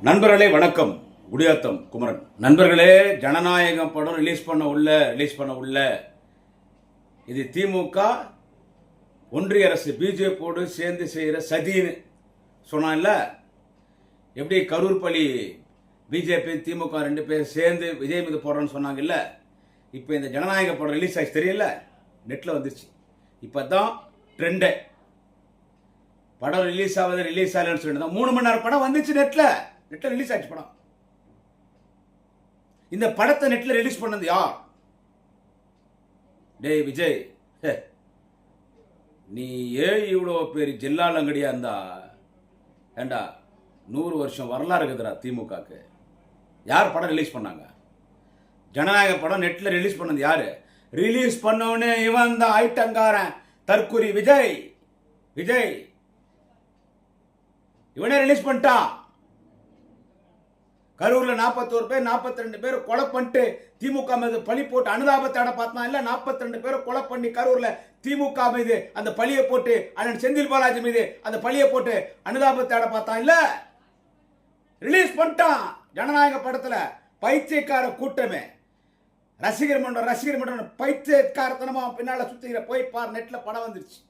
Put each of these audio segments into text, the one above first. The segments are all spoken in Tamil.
நண்பர்களே வணக்கம். குடியாத்தம் குமரன். நண்பர்களே, ஜனநாயகம் படம் ரிலீஸ் பண்ண உள்ள இது திமுக ஒன்றிய அரசு பிஜேபியோடு சேர்ந்து செய்கிற சதின்னு சொன்னான்ல. எப்படி கரூர் பள்ளி பிஜேபி திமுக ரெண்டு பேர் சேர்ந்து விஜய் மீது போடுறோன்னு சொன்னாங்கல்ல. இப்போ இந்த ஜனநாயக படம் ரிலீஸ் ஆச்சு தெரியல, நெட்டில் வந்துருச்சு. இப்போ தான் ட்ரெண்டே. படம் ரிலீஸ் ஆகலன்னு சொல்லிட்டு 3 மணி நேரம் படம் வந்துச்சு. நெட்டில் ரிலீஸ் ஆச்சு படம். இந்த படத்தை நெட்டில் ரிலீஸ் பண்ணது யார்? டேய் விஜய், நீ இவ்வளோ பேர் ஜில்லாலங்கடியா இருந்தா ஏண்டா 100 வருஷம் வரலாறு இருக்குதுடா திமுகக்கு. யார் படம் ரிலீஸ் பண்ணாங்க? ஜனநாயக படம் நெட்டில் ரிலீஸ் பண்ணது யாரு? ரிலீஸ் பண்ணவனே இவன் தான், ஐட்டங்காரன் தற்குறி விஜய். இவனே ரிலீஸ் பண்ணிட்டான். கரூர்ல 41 பேர் 42 பேர் கொலை பண்ணிட்டு திமுக மீது பழி போட்டு அனுதாபத்தோட பார்த்தான் இல்ல. 42 பேர் கொலை பண்ணி கரூர்ல திமுக மீது அந்த பழியை போட்டு, அண்ணன் செந்தில் பாலாஜி மீது அந்த பழியை போட்டு அனுதாபத்தோட பார்த்தான் இல்ல. ரிலீஸ் பண்ணிட்டான். ஜனநாயக படத்துல பைத்தியக்கார கூட்டமே, ரசிகர் மன்றம் பைத்தியக்காரத்தனமா பின்னால சுத்திக்கிற போய் பார், நெட்ல படம் வந்துருச்சு.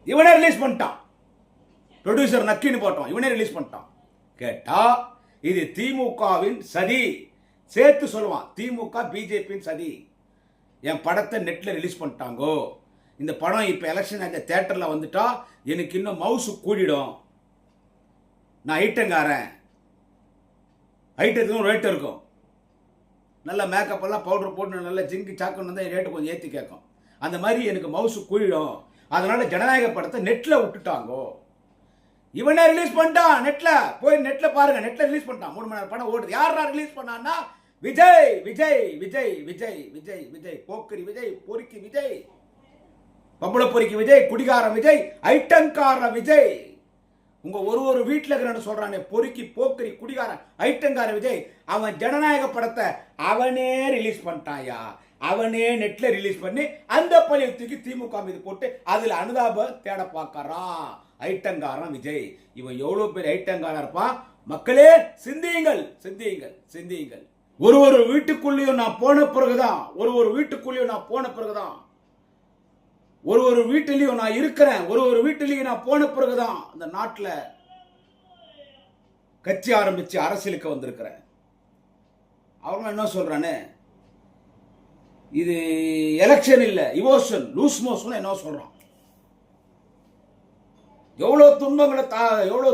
இவனே ரிலீஸ் பண்ணிட்டான். ப்ரொடியூசர் நக்கின்னு போட்டோம், இவனே ரிலீஸ் பண்ணிட்டான். கேட்டா இது திமுகவின் சதி. சேர்த்து சொல்லுவான், திமுக பிஜேபியின் சதி. என் படத்தை நெட்ல ரிலீஸ் பண்ணிட்டாங்கோ. இந்த படம் இப்ப எலெக்ஷன் அந்த தியேட்டர்ல வந்துட்டா எனக்கு இன்னும் மவுசு கூடிடும். நான் ஐட்டங்காரன், ஐட்டத்துக்கும் ரேட் இருக்கும். நல்ல மேக்கப் எல்லாம் பவுடர் போட்டு நல்ல ஜிங்கு சாக்குன்னு தான் ரேட்டு கொஞ்சம் ஏற்றி கேட்கும். அந்த மாதிரி எனக்கு மவுசு கூடிடும். அதனால ஜனநாயக படத்தை நெட்ல விட்டுட்டாங்கோ. இவனே ரிலீஸ் பண்ணிட்டான். நெட்ல பாருங்க, நெட்ல ரிலீஸ் பண்ணிட்டான். 3 மணி நேரம் படம் ஓடுது. யாரா ரிலீஸ் பண்ணான்னா விஜய் போக்கிரி விஜய், பொறுக்கி விஜய், பம்பள பொறுக்கி விஜய், குடிகார விஜய், ஐட்டங்கார விஜய். உங்க ஒரு வீட்டில் இருக்கிறன்னு சொல்றானே, பொறுக்கி போக்கிரி குடிகார ஐட்டங்கார விஜய், அவன் ஜனநாயக படத்தை அவனே ரிலீஸ் பண்ணிட்டாயா. அவனே நெட்ல ரிலீஸ் பண்ணி அந்த பழியை தூக்கி திமுக மீது போட்டு அதுல அனுதாப தேட பார்க்கறான். ஐட்டங்காரன் விஜய். இவன் எவ்வளவு பேர் ஐட்டங்காரன் இருப்பான். மக்களே சிந்தியுங்கள். ஒரு வீட்டுக்குள்ளேயும் நான் போன பிறகுதான், ஒரு வீட்டிலையும் நான் இருக்கிறேன். ஒரு வீட்டிலையும் நான் போன பிறகுதான் அந்த நாட்டில் கட்சி ஆரம்பிச்சு அரசியலுக்கு வந்திருக்கிறேன். அவங்க என்ன சொல்றானே, இது எலெக்ஷன் இல்ல, இமோஷன், லூஸ் மோஷன் என்ன சொல்றான். எவ்வளவு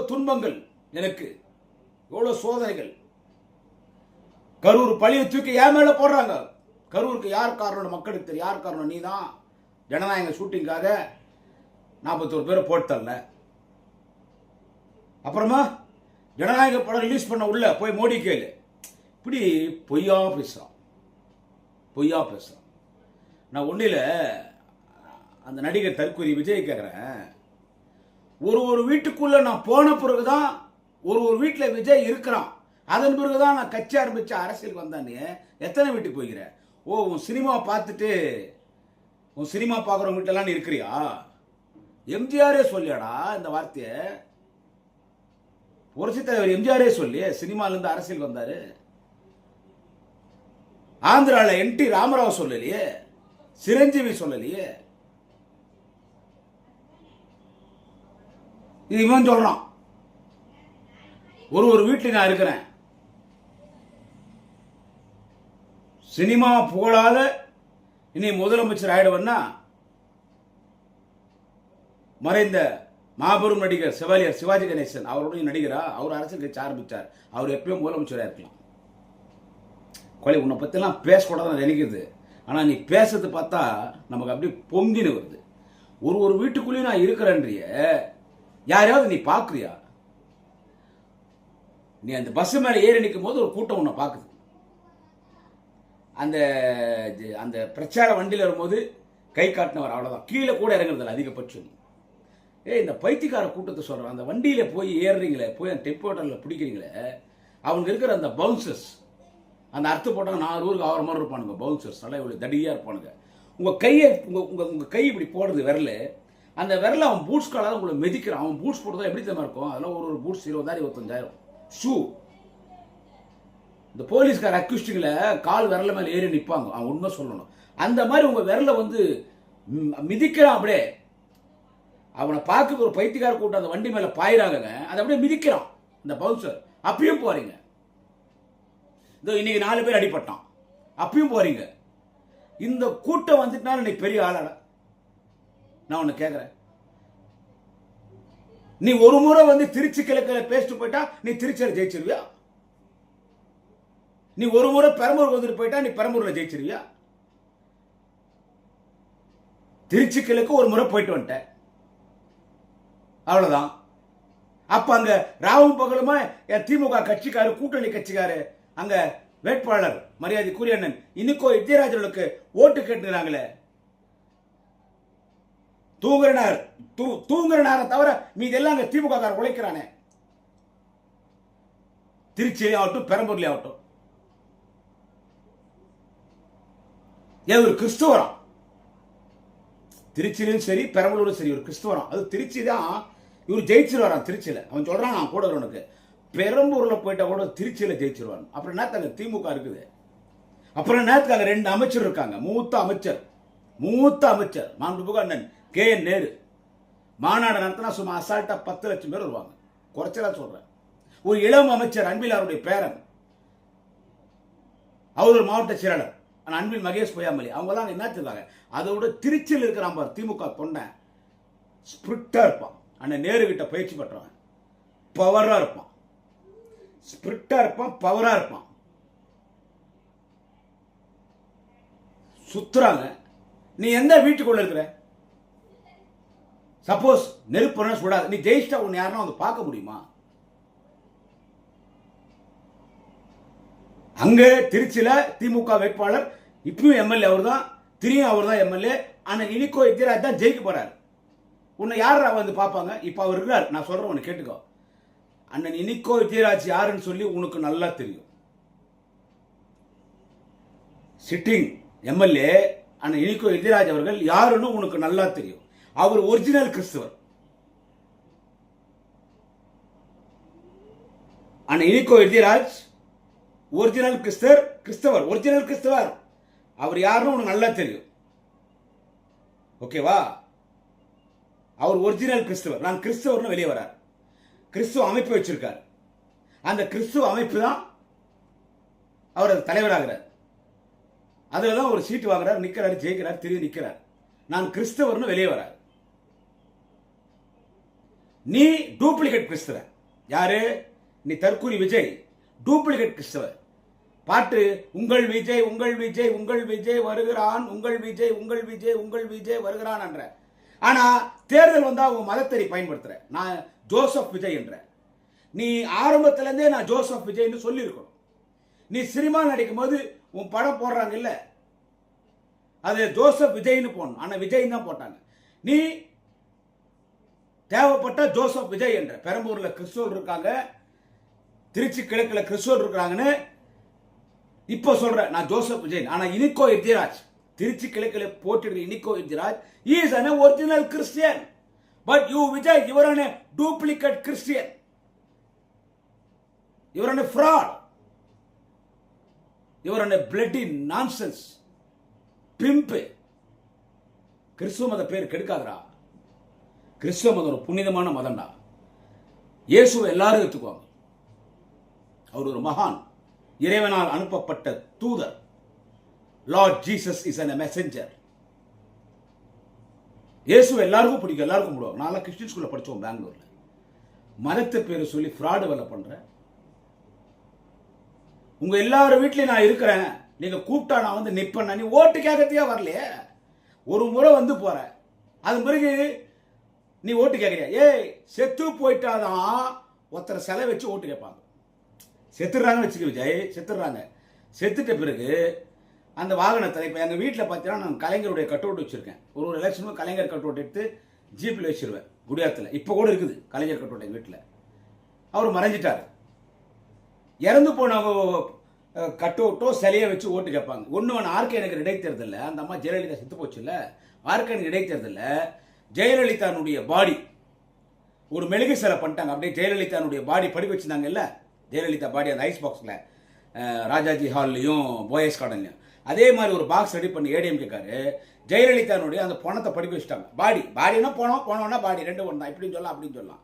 துன்பங்கள் எனக்கு, எவ்வளவு சோதனைகள். கரூர் பழியை தூக்கி ஏன் மேல போடுறாங்க. கரூருக்கு யார் காரணம்? மக்களுக்கு தெரியும் யார் காரணம். நீ தான் ஜனநாயக ஷூட்டிங்காக 41 பேரை போட்டல. அப்புறமா ஜனநாயக படம் ரிலீஸ் பண்ண உள்ள போய் மோடி கேளு. இப்படி பொய்யா பேசுறான். நான் ஒன்றில் அந்த நடிகர் தற்கொலை விஜய் கேட்குறேன். ஒரு வீட்டுக்குள்ள நான் போன பிறகுதான், ஒரு வீட்டில் விஜய் இருக்கிறான். அதன் பிறகுதான் நான் கட்சி ஆரம்பிச்சு அரசியலுக்கு வந்தானே. எத்தனை வீட்டுக்கு போய்கிற? உன் சினிமா பார்த்துட்டு உன் சினிமா பார்க்குறவங்க வீட்டெல்லாம் இருக்கிறியா? எம்ஜிஆரே சொல்லியாடா இந்த வார்த்தையை. புரட்சி தலைவர் எம்ஜிஆரே சொல்லி சினிமாலேருந்து அரசியல் வந்தாரு. ஆந்திரால NT ராமராவ் சொல்லலையே, சிரஞ்சீவி சொல்லலையே. இது இவன் சொல்றான். ஒரு வீட்டில் நான் இருக்கிறேன். சினிமா புகழாத இனி முதலமைச்சர் ஆயிடுவன்னா மறைந்த மாபெரும் நடிகர் சிவாஜி கணேசன் அவருடைய நடிகரா. அவர் அரசியல் கட்சி ஆரம்பிச்சார். அவர் எப்பயும் முதலமைச்சராக இருக்கலாம். கொலை உன்னை பற்றிலாம் பேசக்கூடாதுன்னு நினைக்கிறது. ஆனால் நீ பேசுறது பார்த்தா நமக்கு அப்படி பொங்கின்னு வருது. ஒரு வீட்டுக்குள்ளேயும் நான் இருக்கிறேன்றிய யாரையாவது நீ பார்க்குறியா? நீ அந்த பஸ் மேலே ஏறி நிற்கும் போது ஒரு கூட்டம் உன்னை பார்க்குது. அந்த பிரச்சார வண்டியில் வரும்போது கை காட்டினவர் அவ்வளோதான், கீழே கூட இறங்குறதில்ல அதிகபட்சம். இந்த பைத்தியக்கார கூட்டத்தை சொல்கிறேன். அந்த வண்டியில் போய் ஏறுறீங்களே, போய் அந்த டெம்போட்டரில் பிடிக்கிறீங்களே, அவங்க இருக்கிற அந்த பவுன்சர்ஸ், அந்த அர்த்தம் போட்டாங்க 4 ஊருக்கு 6 மாதிரி இருப்பானுங்க பவுன்சர்ஸ். நல்லா இவ்வளோ தடியாக இருப்பானுங்க. உங்கள் கையை உங்கள் கை இப்படி போடுறது விரல் அந்த விரல அவன் பூட்ஸ் காலால் உங்களை மிதிக்கிறான். அவன் பூட்ஸ் போட்டதா எப்படி தெரியுமா இருக்கும்? அதெல்லாம் ஒரு பூட்ஸ் 20,000 25,000 ஷூ. இந்த போலீஸ்கார அக்யூஸ்டிங்ல கால் விரல மேல ஏறி நிற்பாங்க. அவன் உண்மை சொல்லணும். அந்த மாதிரி உங்க விரல வந்து மிதிக்கிறான். அப்படியே அவனை பார்க்க ஒரு பைத்தியக்கார கூட்டம் அந்த வண்டி மேல பாயிறாங்க. அதை அப்படியே மிதிக்கிறான் இந்த பவுன்சர். அப்பயும் போறீங்க. இன்னைக்கு 4 பேர் அடிபட்டான். அப்பயும் போறீங்க. இந்த கூட்டம் வந்துட்டாலும் நீ பெரிய ஆளா? நான் ஒன்னு கேட்கிறேன். நீ ஒரு முறை வந்து திருச்சி கிழக்கில பேசிட்டு போயிட்டா நீ திருச்சியில ஜெயிச்சிருவியா? நீ ஒரு முறை பெரம்பூர் வந்துட்டு போயிட்டா நீ பெரம்பூர்ல ஜெயிச்சிருவியா? திருச்சி கிழக்கு ஒரு முறை போயிட்டு வந்துட்ட, அவ்வளவுதான். அப்ப அங்க ராவும் பகலுமா திமுக கட்சிக்காரு, கூட்டணி கட்சிக்காரு, அங்க வேட்பாளர் மரியாதைக்குரிய அண்ணன் இனிக்கோ வித்யாராஜர்களுக்கு ஓட்டு கேட்டுறாங்களே. தூங்குற நேரம் தவிர மீது எல்லாம் அங்க திமுக காரர் உழைக்கிறானே. திருச்சியிலே ஆகட்டும், பெரம்பூர்ல ஆகட்டும். ஒரு கிறிஸ்துவரம் திருச்சியிலும் சரி பெரம்பலூரும் சரி, ஒரு கிறிஸ்துவரம். அது திருச்சி தான் இவர் ஜெயிச்சிருவாராம். திருச்சியில அவன் சொல்றான், நான் கூட உனக்கு பெரம்பூர்ல போயிட்டா கூட திருச்சியில ஜெயிச்சிருவான். அப்புறம் நேரத்தாங்க திமுக இருக்குது. அப்புறம் நேரத்துக்கு அங்க 2 அமைச்சர் இருக்காங்க. மூத்த அமைச்சர் மாண்புமிகு அண்ணன் KN நேரு. மாநாடு நடத்தினா சும்மா அசால்ட்டா 10 லட்சம் பேர் வருவாங்க. குறைச்சலா சொல்றேன். ஒரு இளம் அமைச்சர் அன்பிலாருடைய பேரன், அவர் ஒரு மாவட்ட செயலாளர் அன்பில் மகேஷ் பொய்யாமலி, அவங்க எல்லாம் என்ன தெரிஞ்சாங்க. அதோட திருச்சியில் இருக்கிறான் பார் திமுக தொண்டை, ஸ்பிரிட்டா இருப்பான். அண்ணன் நேரு கிட்ட பயிற்சி பெற்றவன், பவரா இருப்பான். ஸ்பிரிட்டா இருப்பான், பவரா இருப்பான். சுத்துறாங்க. நீ எந்த வீட்டுக்குள்ள இருக்கிற? சப்போஸ் நெருப்பு சுடாது, நீ ஜெயிச்சிட்டா உன்னை யாருன்னா வந்து பார்க்க முடியுமா? அங்க திருச்சியில திமுக வேட்பாளர் இப்பயும் எம்எல்ஏ அவர் தான், திரியும் அவர் தான் எம்எல்ஏ. அண்ணன் இனிக்கோ வித்யாராஜ் தான் ஜெயிக்க போறாரு. உன்னை யாரா வந்து பார்ப்பாங்க? இப்ப அவர் இருக்கிறார். நான் சொல்றேன், உன்னை கேட்டுக்கோ. அண்ணன் இனிக்கோ வித்யாராஜ் யாருன்னு சொல்லி உனக்கு நல்லா தெரியும். சிட்டிங் எம்எல்ஏ அண்ணன் இனிக்கோ வித்யாராஜ் அவர்கள் யாருன்னு உனக்கு நல்லா தெரியும். அவர் ஒரிஜினல் கிறிஸ்தவர். அண்ணன் இனிக்கோ வித்யாராஜ் ஒரிஜினல் கிறிஸ்தவர், ஒரிஜினல் கிறிஸ்தவர். அவர் யாருன்னு உனக்கு நல்லா தெரியும். ஓகேவா? அவர் ஒரிஜினல் கிறிஸ்தவர். நான் கிறிஸ்தவர்னு வெளியே வரார். கிறிஸ்துவ அமைப்பு வச்சிருக்கார். அந்த கிறிஸ்துவ அமைப்பு தான் அவர் தலைவராகிறார். அதுலதான் ஒரு சீட்டு வாங்குறார், நிக்கிறாரு, ஜெயிக்கிறார், திரும்பி நிக்கிறார். நான் கிறிஸ்தவர்னு வெளியே வரார். நீ டூப்ளிகேட் கிறிஸ்தவர். யாரு? நீ தற்கூரி விஜய் டூப்ளிகேட் கிறிஸ்தவர். பாட்டு உங்கள் விஜய் உங்கள் விஜய் உங்கள் விஜய் வருகிறான், உங்கள் விஜய் உங்கள் விஜய் உங்கள் விஜய் வருகிறான் என்ற. ஆனா தேர்தல் வந்தா உன் மதத்தை பயன்படுத்துற. நான் ஜோசப் விஜய் என்ற. நீ ஆரம்பத்துல இருந்தே நான் ஜோசப் விஜய்னு சொல்லி இருக்கணும். நீ சினிமா நடிக்கும் போது உன் படம் போடுறாங்க இல்ல, அது ஜோசப் விஜய்னு போடணும். ஆனா விஜய் தான் போட்டாங்க. நீ தேவைப்பட்ட ஜோசப் விஜய் என்ற. பெரம்பூர்ல கிறிஸ்துவர் இருக்காங்க, திருச்சி கிழக்குல கிறிஸ்துவர் இருக்கிறாங்கன்னு இப்ப சொல்ற. நான் ஜோசப் விஜய். ஆனா இனிக்கோ வித்யாராஜ் திருச்சி கிழக்குல போட்டிருக்கிற Inigo வித்யாராஜ் is an original Christian, but you Vijay, you are a duplicate Christian. You are a fraud. You are a bloody nonsense pimp. கிறிஸ்துவ மத பேர் கெடுக்காதரா. கிறிஸ்துவ மதம் ஒரு புனிதமான மதம்டா. இயேசுவை எல்லாரும் எடுத்துக்குவாங்க. அவர் ஒரு மகான், இறைவனால் அனுப்பப்பட்ட தூதர். Lord Jesus is a messenger. இயேசுவை எல்லாருக்கும் பிடிக்கும், எல்லாருக்கும் முடியும். நான் கிறிஸ்டியன் ஸ்கூல்ல படிச்சோம் பெங்களூர்ல. மதத்தை பேரை சொல்லி ஃப்ராடு வேலை பண்றேன். உங்க எல்லாரும் வீட்லயும் நான் இருக்கிறேன். நீங்க கூப்பிட்டா நான் வந்து நிப்பேன். நீ ஓட்டு கேட்கறதுக்கே வரலையே. ஒரு முறை வந்து போற, அது பிறகு நீ ஓட்டு கேட்கறியா? ஏய், செத்து போயிட்டாதான் ஒருத்தரை சிலை வச்சு ஓட்டு கேட்பாங்க. செத்துடுறாங்க வச்சுக்க விஜய், செத்துடுறாங்க. செத்துட்ட பிறகு அந்த வாகனத்தில் இப்போ எங்கள் வீட்டில் பார்த்தீங்கன்னா நான் கலைஞருடைய கட் அவுட் வச்சுருக்கேன். ஒரு எலெக்ஷனும் கலைஞர் கட் அவுட் எடுத்து ஜீப்பில் வச்சிருவேன் குடியாத்தில். இப்போ கூட இருக்குது கலைஞர் கட் அவுட் எங்கள் வீட்டில். அவர் மறைஞ்சிட்டார். இறந்து போனவங்க கட் அவுட்டோ சிலையை வச்சு ஓட்டு கேட்பாங்க. ஒன்று ஆர்கே எனக்கு இடைத்தேர்தலில் அந்த அம்மா ஜெயலலிதா செத்து போச்சு இல்லை, ஆர்கே எனக்கு இடைத்தேர்தலில் ஜெயலலிதானுடைய பாடி ஒரு மெழுகு சிலை பண்ணிட்டாங்க. அப்படியே ஜெயலலிதானுடைய பாடி படி வச்சிருந்தாங்கல்ல, ஜெயலலிதா பாடி அந்த ஐஸ் பாக்ஸில் ராஜாஜி ஹால்லையும் போயஸ் கார்டன்லையும் அதே மாதிரி ஒரு பாக்ஸ் ரெடி பண்ணி ஏடிஎம் கேட்காரு. ஜெயலலிதானுடைய அந்த பணத்தை படிக்க வச்சுட்டாங்க. பாடினா போனோம்னா பாடி ரெண்டு ஒன்று தான், இப்படின்னு சொல்லலாம் அப்படின்னு சொல்லலாம்.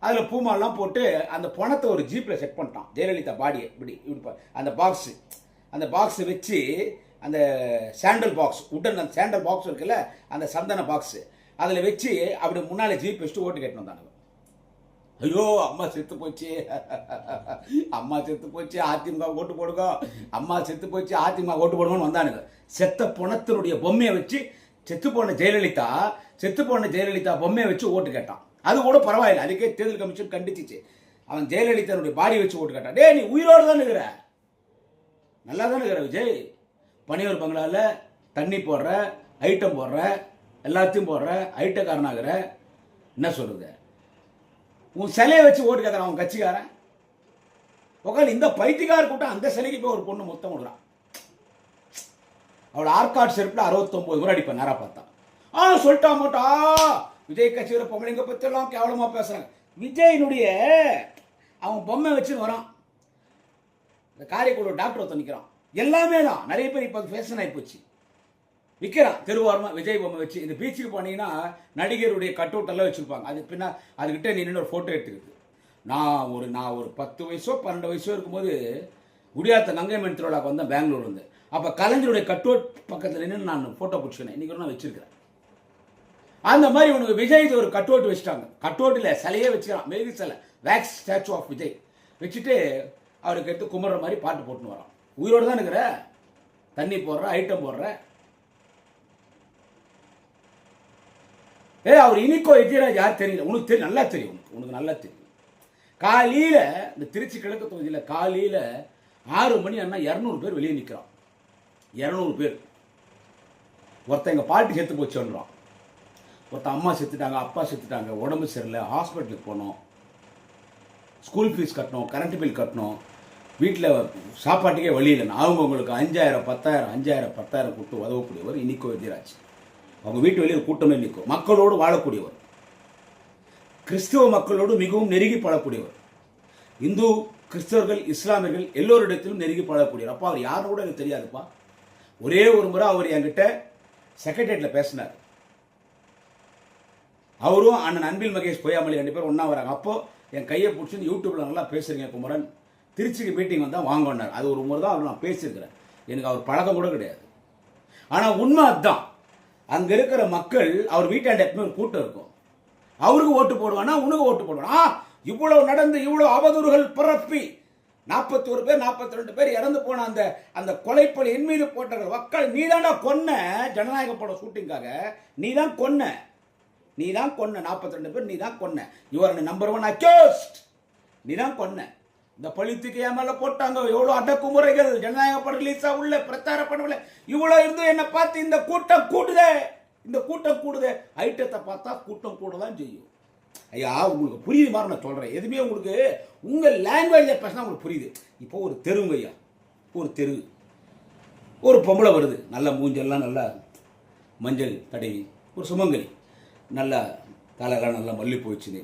அதில் பூமாலாம் போட்டு அந்த பணத்தை ஒரு ஜீப்பில் செட் பண்ணிட்டான். ஜெயலலிதா பாடியை இப்படி அந்த பாக்ஸ் வச்சு அந்த சாண்டல் பாக்ஸ் உடன் அந்த சாண்டல் பாக்ஸ் இருக்குல்ல, அந்த சந்தன பாக்ஸ் அதில் வச்சு அப்படி முன்னாலே ஜீப் வச்சுட்டு ஓட்டு கேட்டு வந்தாங்க. ஐயோ அம்மா செத்து போச்சு, அம்மா செத்து போச்சு, அதிமுக ஓட்டு போடுங்க, அம்மா செத்து போச்சு, அதிமுக ஓட்டு போடுங்கன்னு வந்தானுங்க. செத்த பணத்தினுடைய பொம்மையை வச்சு செத்து போன ஜெயலலிதா பொம்மையை வச்சு ஓட்டு கேட்டான். அது கூட பரவாயில்லை, அதுக்கே தேர்தல் கமிஷன் கண்டிச்சிச்சு. அவன் ஜெயலலிதாவுடைய பாடி வச்சு ஓட்டு கேட்டான். டே நீ உயிரோடு தான் இருக்கிற, நல்லா தானே இருக்கிற விஜய், பனியூர் பங்களாவில் தண்ணி போடுற, ஐட்டம் போடுற, எல்லாத்தையும் போடுற, ஐட்டக்காரனாகிற, என்ன சொல்றது, உன் சிலையை வச்சு ஓட்டு கேட்கறான் அவன் கட்சிக்காரன். உட்காந்து இந்த பைத்தியக்கார கூட்டம் அந்த சிலைக்கு போய் ஒரு பொண்ணு மொத்தம் விடுறான். அவள் ஆர்காட் செருப்பில் 69 முறை அடிப்பேன் நேரா பார்த்தா. சொல்லிட்டா மாட்டா விஜய் கட்சியோட பொம்பளைங்க பற்றி எல்லாம் கேவலமா பேசுறாங்க. விஜயினுடைய அவன் பொம்மை வச்சுன்னு வரான். இந்த காரைக்குடி டாக்டர் ஒருத்தன் நிற்கிறான். எல்லாமே தான், நிறைய பேர் இப்போ ஃபேஷன் ஆகி போச்சு, விற்கிறான் தெருவாரமாக விஜய் பொம்மை வச்சு. இந்த பீச்சுக்கு போனீங்கன்னா நடிகருடைய கட் அவுட் எல்லாம் வச்சுருப்பாங்க. அது பின்னா அதுக்கிட்ட நின்று ஒரு ஃபோட்டோ எடுத்துக்கிது. நான் ஒரு 10 வயசோ 12 வயசோ இருக்கும்போது குடியாத்த நங்கைமன் திருவிழாக்கு வந்தேன் பெங்களூர் வந்து. அப்போ கலைஞருடைய கட் அவுட் பக்கத்தில் நின்று நான் ஃபோட்டோ பிடிச்சிக்கிறேன். இன்றைக்கி நான் வச்சுருக்கிறேன். அந்த மாதிரி உனக்கு விஜய் ஒரு கட் அவுட் வச்சுட்டாங்க. கட் அவுட்டில் சிலையே வச்சுக்கிறான், மெழுகு சிலை, வேக்ஸ் ஸ்டாச்சு ஆஃப் விஜய் வச்சுட்டு அவருக்கு எடுத்து கும்பிட்ற மாதிரி பாட்டு போட்டுன்னு வரான். உயிரோடு தான் இருக்கிற, தண்ணி போடுற, ஐட்டம் போடுற. அவர் இனிக்கோ எதிராஜ் யார் தெரியல, உனக்கு தெரியும், நல்லா தெரியும், உனக்கு நல்லா தெரியும். காலையில் இந்த திருச்சி கிழக்கு தொகுதியில் காலையில் 6 மணி அண்ணா 200 பேர் வெளியே நிற்கிறான். 200 பேர். ஒருத்தன் எங்கள் பாட்டி செத்து போச்சுன்றான், ஒருத்தன் அம்மா செத்துட்டாங்க, அப்பா செத்துட்டாங்க, உடம்பு சரியில்லை, ஹாஸ்பிட்டலுக்கு போனோம், ஸ்கூல் ஃபீஸ் கட்டணும், கரண்ட் பில் கட்டணும், வீட்டில் சாப்பாட்டுக்கே வழி இல்லைன்னு அவங்களுக்கு 5000 10,000 5000 10,000 கொடுத்து உதவக்கூடியவர் இனிக்கோ எதிராஜ். அவங்க வீட்டு வெளியில் கூட்டமே நிற்கும். மக்களோடு வாழக்கூடியவர், கிறிஸ்தவ மக்களோடு மிகவும் நெருங்கி பழக்கூடியவர், இந்து கிறிஸ்தவர்கள் இஸ்லாமியர்கள் எல்லோரிடத்திலும் நெருங்கி பழக்கூடியவர். அப்பா அவர் யாரும் கூட எனக்கு தெரியாதுப்பா. ஒரே ஒரு முறை அவர் என்கிட்ட செக்ரட்டரியேட்டில் பேசினார். அவரும் அண்ணன் அன்பில் மகேஷ் பொய்யாமலி 2 பேர் ஒன்றா வராங்க. அப்போ என் கையை பிடிச்சி யூடியூப்ல நல்லா பேசுறீங்க குமரன், திருச்சிக்கு மீட்டிங் வந்தால் வாங்கினார். அது ஒரு முறை தான் அவர் நான் பேசியிருக்கிறேன். எனக்கு அவர் பழக்கம் கூட கிடையாது. ஆனால் உண்மை அதுதான். அங்கே இருக்கிற மக்கள் அவர் வீட்டாண்ட எப்பவுமே ஒரு கூட்டம் இருக்கும். அவருக்கு ஓட்டு போடுவானா, உனக்கு ஓட்டு போடுவானா. இவ்வளவு நடந்து இவ்வளவு அவதூறுகள் பரப்பி 41 பேர் 42 பேர் இறந்து போன அந்த கொலைப்பழி என் மீது போட்டார்கள். மக்கள் நீதாண்டா கொன்ன, ஜனநாயக படம் ஷூட்டிங்காக நீதான் கொன்ன 42 பேர் நீதான் கொன்ன. யுவர் நம்பர் 1 அக்யூஸ்ட், நீதான் கொன்ன. இந்த பழித்துக்கு என் மேல போட்டாங்க. எவ்வளவு அடக்குமுறைகள், ஜனநாயக படம் ரிலீஸா உள்ள பிரச்சார பண்ணல, இவ்வளவு இருந்து என்ன பார்த்து இந்த கூட்டம் கூடுதே. ஐட்டத்தை பார்த்தா கூட்டம் கூட தான் செய்யும். ஐயா உங்களுக்கு புரியுது மாதிரி நான் சொல்றேன். எதுவுமே உங்களுக்கு உங்க லாங்குவேஜ்ல பேசினா உங்களுக்கு புரியுது. இப்போ ஒரு தெருங்க ஐயா, ஒரு தெரு, ஒரு பொம்பளை வருது, நல்ல மூஞ்செல்லாம் நல்லா மஞ்சள் தடவி, ஒரு சுமங்கலி, நல்லா தலையெல்லாம் நல்லா மல்லிப்பூ வச்சுன்னு,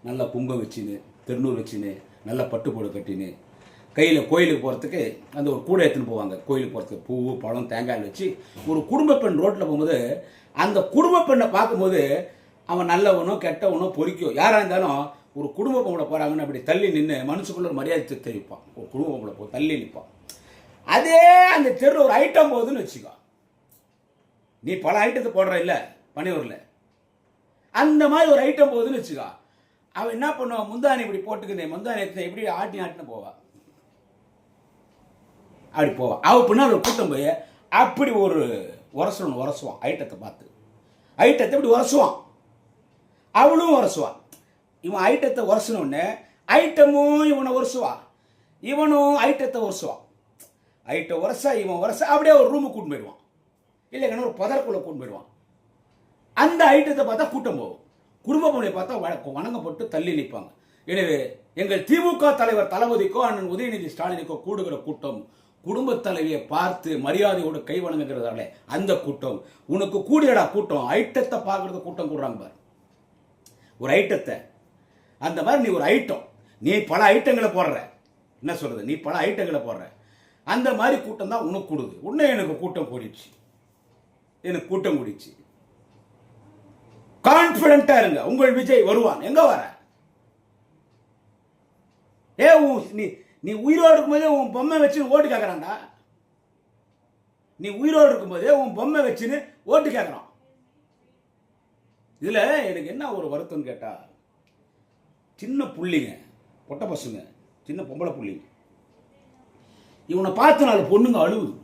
நல்லா குங்கம் வச்சுன்னு, திருநூறு வச்சுன்னு, நல்லா பட்டுப்போடு கட்டின்னு, கையில் கோயிலுக்கு போகிறதுக்கு அந்த ஒரு கூடை எடுத்துன்னு போவாங்க. கோயிலுக்கு போகிறதுக்கு பூ பழம் தேங்காய் வச்சு ஒரு குடும்ப பெண் ரோட்டில் போகும்போது அந்த குடும்ப பெண்ணை பார்க்கும்போது அவன் நல்லவனோ கெட்டவனோ பொறிக்கோ யாராக இருந்தாலும் ஒரு குடும்ப பொம்பளை போகிறாங்கன்னு அப்படி தள்ளி நின்று மனசுக்குள்ள ஒரு மரியாதை தெரிவிப்பான். ஒரு குடும்ப பொம்பளை போ தள்ளி நிற்பான். அதே அந்த தெருவில் ஒரு ஐட்டம் போகுதுன்னு வச்சுக்கோ, நீ பல ஐட்டத்தை போடுற இல்லை பனையூரில், அந்த மாதிரி ஒரு ஐட்டம் போகுதுன்னு வச்சுக்கோ, அவன் என்ன பண்ணுவான், முந்தானி இப்படி போட்டுக்கிட்டேன், முந்தானி எப்படி ஆட்டின்னு போவா, அப்படி போவான். அவள் பின்னால் ஒரு கூட்டம் போய் அப்படி ஒரு உரசுவான். ஐட்டத்தை பார்த்து ஐட்டத்தை இப்படி உரசுவான், அவளும் உரசுவான். இவன் ஐட்டத்தை உரசணுன்னு ஐட்டமும் இவனை உரசுவான், இவனும் ஐட்டத்தை உரசுவான். ஐட்டம் உரசா இவன் உரசா அப்படியே ஒரு ரூமுக்கு கூட்டு போயிடுவான், இல்லைங்கன்னா ஒரு பதற்குள்ள கூட்டு போயிடுவான். அந்த ஐட்டத்தை பார்த்தா கூட்டம் போகும். குடும்ப பொண்ணை பார்த்தா வணங்கப்பட்டு தள்ளி நிற்பாங்க. எனவே எங்கள் திமுக தலைவர் தளபதிக்கோ அண்ணன் உதயநிதி ஸ்டாலினுக்கோ கூடுகிற கூட்டம் குடும்பத் தலைவியை பார்த்து மரியாதையோட கை வணங்குகிறதால அந்த கூட்டம் உனக்கு கூடியடா கூட்டம். ஐட்டத்தை பார்க்கறது கூட்டம் கூடுறாங்க பாரு, ஒரு ஐட்டத்தை. அந்த மாதிரி நீ ஒரு ஐட்டம், நீ பல ஐட்டங்களை போடுற, என்ன சொல்றது, நீ பல ஐட்டங்களை போடுற, அந்த மாதிரி கூட்டம் தான் உனக்கு கூடுது. உன்னை எனக்கு கூட்டம் கூடிடுச்சு, எனக்கு கூட்டம் கூடிச்சு. கான்பிடண்டா இருங்க, உங்கள் விஜய் வருவான். எங்க வர? நீ உயிரோடு இருக்கும்போதே உன் பொம்மை வச்சு ஓட்டு கேட்கறான்டா. நீ உயிரோடு இருக்கும்போதே உன் பொம்மை வச்சுன்னு ஓட்டு கேட்கறான். இதுல எனக்கு என்ன ஒரு வருத்தம் கேட்டா, சின்ன புள்ளிங்க, பொட்ட பசங்க, சின்ன பொம்பளை புள்ளிங்க, இவனை பார்த்து 4 பொண்ணுங்க அழுவுது.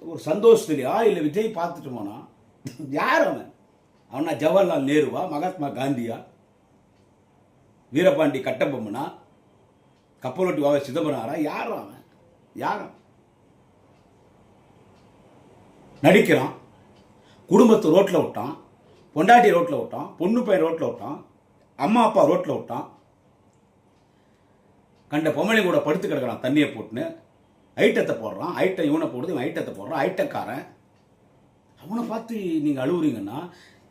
ஒரு சந்தோஷத்துலையா இல்லை விஜய் பார்த்துட்டோமானா? யார் அவன்? அவனா ஜவஹர்லால் நேருவா, மகாத்மா காந்தியா, வீரபாண்டி கட்டபொம்மனா, கப்பலோட்டி வாவ சிதம்பரனாரா? யாரும் அவன்? யாரும் நடிக்கிறான், குடும்பத்தை ரோட்டில் விட்டான், பொண்டாட்டி ரோட்டில் விட்டான், பொண்ணு பையன் ரோட்டில் விட்டான், அம்மா அப்பா ரோட்டில் விட்டான், கண்ட பொம்மலை கூட படுத்து கிடக்கிறான் தண்ணியை போட்டுன்னு, ஐட்டத்தை போடுறான், ஐட்டம் இவனை போடுது, இவன் ஐட்டத்தை போடுறான், ஐட்டக்காரன். அவனை பார்த்து நீங்கள் அழுவுறீங்கன்னா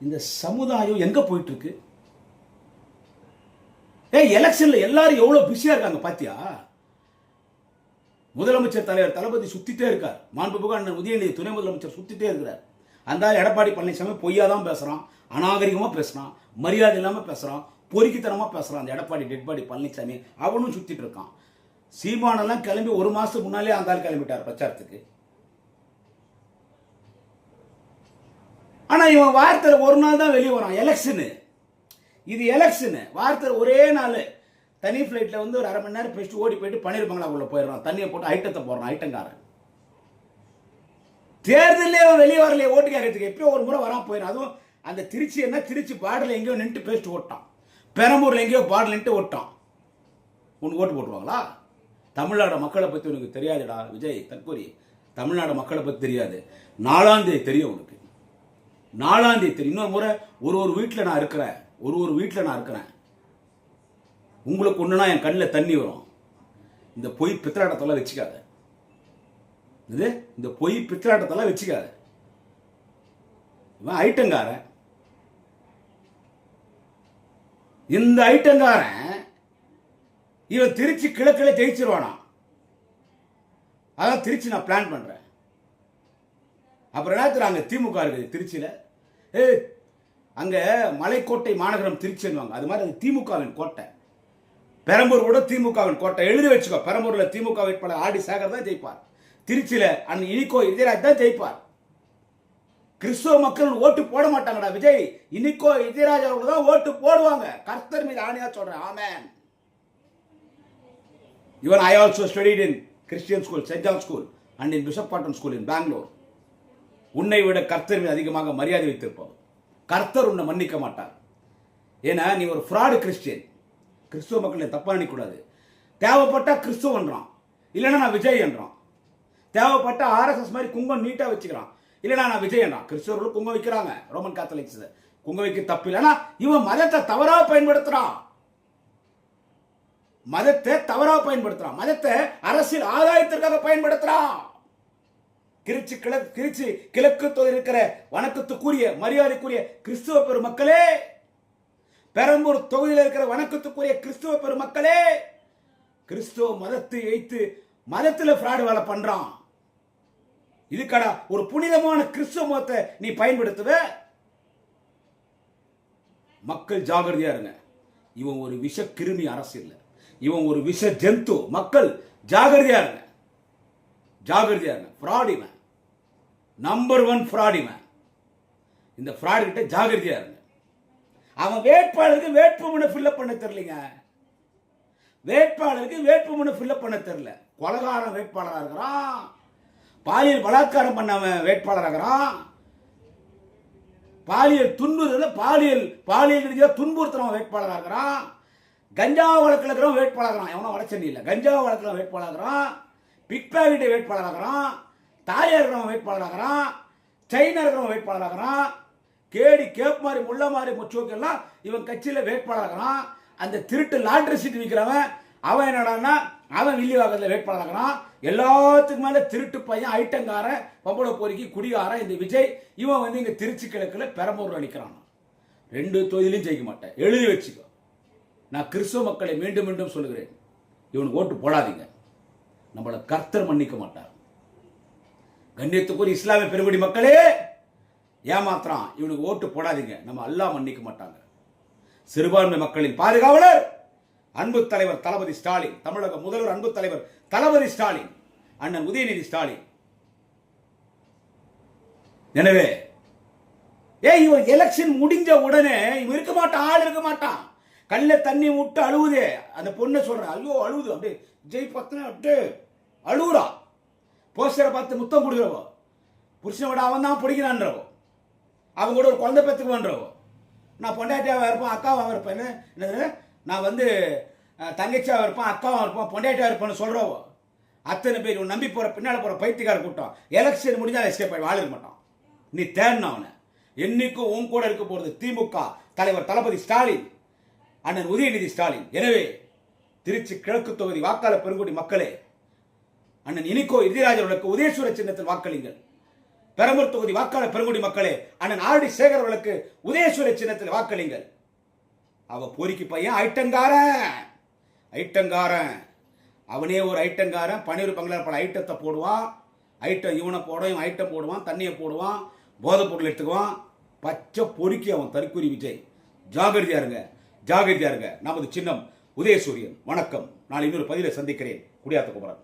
இந்த சமுதாயம் எங்கே போயிட்டு இருக்கு? எலெக்ஷன்ல எல்லாரும் எவ்வளவு பிஸியா இருக்காங்க பாத்தியா? முதலமைச்சர் தலைவர் தளபதி சுத்திட்டே இருக்கார், மாண்புமிகு அண்ணன் உதயநிதி துணை முதலமைச்சர் சுத்திட்டே இருக்கிறார். அந்த எடப்பாடி பழனிசாமி பொய்யா தான் பேசுறான், அநாகரிகமா பேசுறான், மரியாதை இல்லாம பேசுறான், பொறுக்கித்தனமா பேசுறான். அந்த எடப்பாடி டெட்பாடி பழனிசாமி அவனும் சுத்திட்டு இருக்கான். சீமானெல்லாம் கிளம்பி 1 மாசத்துக்கு முன்னாலே அந்த ஆள் கிளம்பிட்டார் பிரச்சாரத்துக்கு. ஆனா இவன் வாரத்தில் ஒரு நாள் தான் வெளியே வரான். எலெக்ஷனு இது, எலெக்ஷனு வாரத்தில் ஒரே நாள் தனி ஃபிளைட்ல வந்து ஒரு 1/2 மணி நேரம் பேசிட்டு ஓடி போயிட்டு பன்னீர் பங்களாக்குள்ள போயிடுறான், தண்ணியை போட்டு ஐட்டத்தை போடுறான், ஐட்டங்காரன். தேர்தலே அவன் வெளியே வரலையே ஓட்டு கேட்கறதுக்கு. எப்பயோ ஒரு முறை வரான் போயிடும். அதுவும் அந்த திருச்சி என்ன, திருச்சி பார்டர்ல எங்கேயோ நின்று பேசிட்டு ஓட்டான், பெரம்பூர்ல எங்கேயோ பார்டர்ல நின்று ஓட்டான். உனக்கு ஓட்டு போட்டுருவாங்களா? தமிழ்நாடு மக்களை பற்றி உனக்கு தெரியாதுடா விஜய் தற்கொலை. தமிழ்நாடு மக்களை பற்றி தெரியாது. 4ஆம் தேதி தெரியும் உனக்கு, 4ஆம் தேதி தெரியும். இன்னொரு முறை ஒரு வீட்டில் நான் இருக்கிறேன், ஒரு வீட்டில் நான் இருக்கிறேன். உங்களுக்கு ஒன்றுனா என் கண்ணில் தண்ணி வரும். இந்த பொய் பித்தலாட்டத்தெல்லாம் வச்சுக்காத, இது இந்த பொய் பித்தலாட்டத்தெல்லாம் வச்சுக்காத. இவன் ஐட்டங்காரன், இந்த ஐட்டங்காரன் இவன் திருச்சி கிழக்கில் ஜெயிச்சிருவானா? அதான் திருச்சி நான் பிளான் பண்றேன். அப்புறம் என்ன அங்க திமுக இருக்குது திருச்சியில, அங்க மலைக்கோட்டை மாநகரம் திருச்சின்னுவாங்க, அது மாதிரி அது திமுகவின் கோட்டை. பெரம்பூர் கூட திமுகவின் கோட்டை, எழுதி வச்சுக்கோ. பெரம்பூர்ல திமுக வேட்பாளர் ஆடி சேகர் தான் ஜெயிப்பார். திருச்சியில அண்ணன் இனிக்கோ இதயராஜ் தான் ஜெயிப்பார். கிறிஸ்துவ மக்கள் ஓட்டு போட மாட்டாங்கடா விஜய், இனிக்கோ இதயராஜ் அவர்கள் தான் ஓட்டு போடுவாங்க. கர்த்தர் மீது ஆணையா சொல்றேன், ஆமென். Even I also studied in Christian school, St. John School and in Bishop Cotton School in Bangalore. உன்னை விட கர்த்தர் மீது அதிகமாக மரியாதை வைத்திருப்போம். கர்த்தர் உன்னை மன்னிக்க மாட்டார். ஏன்னா நீ ஒரு ஃப்ராடு கிறிஸ்டியன். கிறிஸ்துவ மக்களை தப்பா நினைக்கக்கூடாது. தேவைப்பட்டா கிறிஸ்துவன்றான், இல்லைன்னா நான் விஜய் என்றான். தேவைப்பட்டா RSS மாதிரி குங்கம் நீட்டா வச்சுக்கிறான், இல்லைன்னா நான் விஜய் என்றான். கிறிஸ்தவர்களும் குங்கம் வைக்கிறாங்க, ரோமன் கேத்தலிக்ஸ் குங்கம் வைக்க தப்பு இல்லைன்னா இவன் மதத்தை தவறாக பயன்படுத்துறான். மதத்தை தவறாக பயன்படுத்துறான், மதத்தை அரசியல் ஆதாயத்திற்காக பயன்படுத்துறான். திருச்சி கிழக்கு தொகுதி இருக்கிற வணக்கத்துக்குரிய மரியாதைக்குரிய கிறிஸ்துவ பெருமக்களே, பெரம்பூர் தொகுதியில் இருக்கிற வணக்கத்துக்குரிய கிறிஸ்துவ பெருமக்களே, கிறிஸ்துவ மதத்தை வைத்து மதத்தில் ஃப்ராடு வேலை பண்றான். இதுக்கடா ஒரு புனிதமான கிறிஸ்துவ மதத்தை நீ பயன்படுத்துவ? மக்கள் ஜாகிரதையா இருங்க. இவன் ஒரு விஷ கிருமி அரசியல், இவன் ஒரு விஷ ஜந்து. மக்கள் ஜாகிரதையா இருங்க, ஜாகிரதையா இருங்க. ஃப்ராட் இவன், நம்பர் 1 ஃப்ராட் இவன். இந்த ஃப்ராட் கிட்ட ஜாகிரதையா இருங்க. அவன் வேட்பாளருக்கு வேட்புமனு ஃபில்அப் பண்ண தெரியலங்க, வேட்பாளருக்கு வேட்புமனு ஃபில்அப் பண்ண தெரியல. கொலகாரம் வேட்பாளராக இருக்கிறான், பாலியல் பலாத்காரம் பண்ணவன் வேட்பாளராக இருக்கிறான், பாலியல் பாலியல் துன்புறுத்துறவன் வேட்பாளராக இருக்கிறான், கஞ்சா வழக்கில் இருக்கிறவன் வேட்பாளராகிறான். எவனோ வடச்சென்னை இல்லை, கஞ்சா வழக்கில் வேட்பாளராகிறான், பிக் பாக்கெட்டை வேட்பாளராகிறான், தாலியா இருக்கிறவன் வேட்பாளராகிறான், சைனா இருக்கிறவன் வேட்பாளராகிறான், கேடி கேப் மாதிரி முள்ள மாதிரி முச்சோக்கெல்லாம் இவன் கட்சியில் வேட்பாளராகிறான். அந்த திருட்டு லாட்ரி சீட்டு விற்கிறவன் அவன் என்னடான்னா அவன் வில்லிவாக்கத்தில் வேட்பாளராகிறான். எல்லாத்துக்கும் மேலே திருட்டு பையன், ஐட்டங்காரன், பம்பளை பொறுக்கி குடிகாரன் இந்த விஜய். இவன் வந்து இங்கே திருச்சி கிழக்கில் பெரம்பூர் அளிக்கிறான். 2 தொகுதியிலும் ஜெயிக்க மாட்டேன், எழுதி வச்சுக்கோ. நான் கிறிஸ்துவ மக்களை மீண்டும் மீண்டும் சொல்லுகிறேன், இவனுக்கு ஓட்டு போடாதீங்க, நம்மளை கர்த்தர் மன்னிக்க மாட்டார். கண்ணியத்துக்குரிய இஸ்லாமிய பெருங்குடி மக்களே, ஏமாத்திரான், இவனுக்கு ஓட்டு போடாதீங்க, நம்ம அல்லாஹ் மன்னிக்க மாட்டாங்க. சிறுபான்மை மக்களின் பாதுகாவலர் அன்பு தலைவர் தளபதி ஸ்டாலின், தமிழக முதல்வர் அன்பு தலைவர் தளபதி ஸ்டாலின், அண்ணன் உதயநிதி ஸ்டாலின். எனவே இவன் எலெக்ஷன் முடிஞ்ச உடனே இவன் இருக்க மாட்டான், ஆள் இருக்க மாட்டான். கல்ல தண்ணி விட்டு அழுவுதே அந்த பொண்ணை சொல்றேன், ஐயோ அழுவுது, அப்படியே ஜெய் பத்தின அப்படியே அழுவுறா. போஸ்டரை பார்த்து முத்தம் கொடுக்குறவோ, புருஷனை விட அவன் தான் பிடிக்கிறான்றவோ, அவங்க கூட ஒரு குழந்தை பெற்றுக்குவான்றவோ, நான் பொண்டாட்டியாவாக இருப்பேன் அக்காவாக இருப்பேன், என்னது நான் வந்து தங்கச்சியாக இருப்பேன் அக்காவாக இருப்பேன் பொண்டாட்டியாக இருப்பேன்னு சொல்கிறவோ, அத்தனை பேர் இவன் நம்பி போகிற பின்னால் போகிற பைத்தியக்கார கூட்டம் எலெக்ஷன் முடிஞ்சால் எஸ்கேப் ஆகி வாழ மாட்டான். நீ தேடின அவனை. என்னைக்கும் உன் கூட இருக்க போகிறது திமுக தலைவர் தளபதி ஸ்டாலின், அண்ணன் உதயநிதி ஸ்டாலின். எனவே திருச்சி கிழக்கு தொகுதி வாக்காளர் பெருங்குடி மக்களே, அண்ணன் இனிகோ இறுதிராஜர்களுக்கு உதயசூர சின்னத்தில் வாக்களிங்கள். பெரம்பூர் தொகுதி வாக்காளர் பெருங்குடி மக்களே, அண்ணன் ஆர்டி சேகர் அவர்களுக்கு உதயசூர சின்னத்தில் வாக்களிங்கள். அவ பொறுக்கி பையன், ஐட்டங்காரன், அவனே ஒரு ஐட்டங்காரன். பன்னீர் பங்களா பல ஐட்டத்தை போடுவான், ஐட்டம் இவனை போடுவான், இவன் ஐட்டம் போடுவான், தண்ணியை போடுவான், போதைப் பொருள் எடுத்துக்குவான். பச்சை பொறுக்கி அவன் தற்கூரி விஜய். ஜாகிரதையா இருங்க. நமது சின்னம் உதயசூரியன். வணக்கம். நாளை இன்னொரு பதிலை சந்திக்கிறேன். குடியாத்த குமரன்.